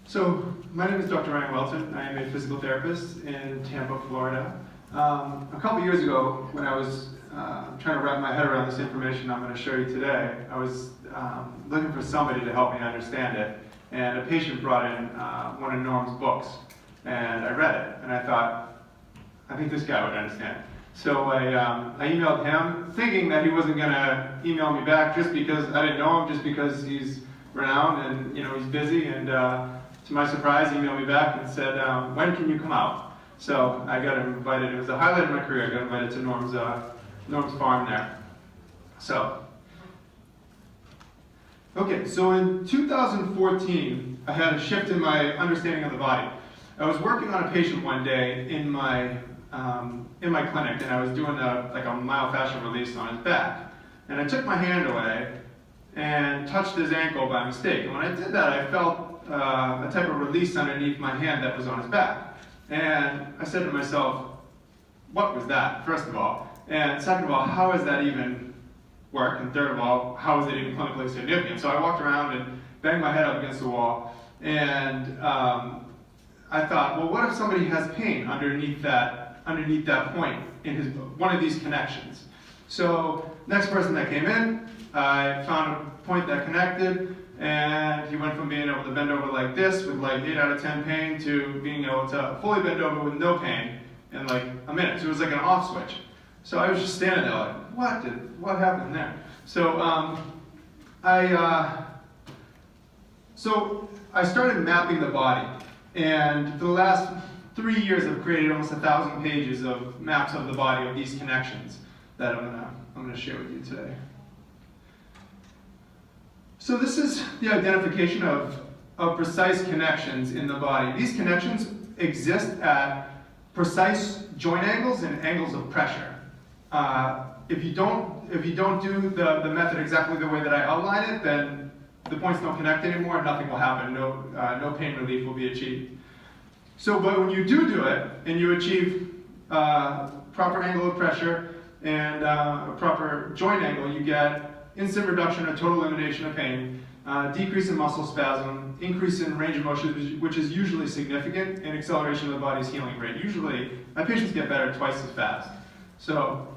So, my name is Dr. Ryan Whelton. I am a physical therapist in Tampa, Florida. A couple years ago, when I was trying to wrap my head around this information I'm going to show you today, I was looking for somebody to help me understand it. And a patient brought in one of Norm's books, and I read it, and I thought, I think this guy would understand. So I emailed him, thinking that he wasn't going to email me back just because I didn't know him, just because he's renowned and he's busy. And to my surprise, he emailed me back and said, when can you come out? So I got invited. It was a highlight of my career. I got invited to Norm's farm there. So, okay, so in 2014, I had a shift in my understanding of the body. I was working on a patient one day in my clinic, and I was doing like a myofascial release on his back. And I took my hand away and touched his ankle by mistake. And when I did that, I felt a type of release underneath my hand that was on his back. And I said to myself, what was that, first of all? And second of all, how does that even work? And third of all, how is it even clinically significant? So I walked around and banged my head up against the wall, and I thought, well, what if somebody has pain underneath that point in one of these connections? So next person that came in, I found a point that connected, and he went from being able to bend over like this with like 8 out of 10 pain to being able to fully bend over with no pain in like a minute. So it was like an off switch. So I was just standing there like, what happened there? So I started mapping the body, and for the last 3 years I've created almost 1,000 pages of maps of the body of these connections that I'm gonna share with you today. So this is the identification of precise connections in the body. These connections exist at precise joint angles and angles of pressure. If you don't do the method exactly the way that I outline it, then the points don't connect anymore and nothing will happen. No pain relief will be achieved. So, but when you do it and you achieve proper angle of pressure and a proper joint angle, you get instant reduction or total elimination of pain, decrease in muscle spasm, increase in range of motion, which is usually significant, and acceleration of the body's healing rate. Usually, my patients get better twice as fast. So,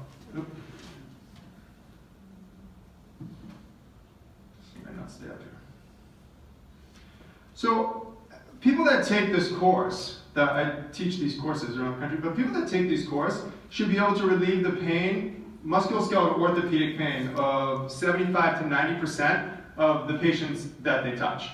might not stay up here. So, people that take this course, that I teach these courses around the country, but people that take these courses should be able to relieve the pain, musculoskeletal orthopedic pain, of 75 to 90% of the patients that they touch.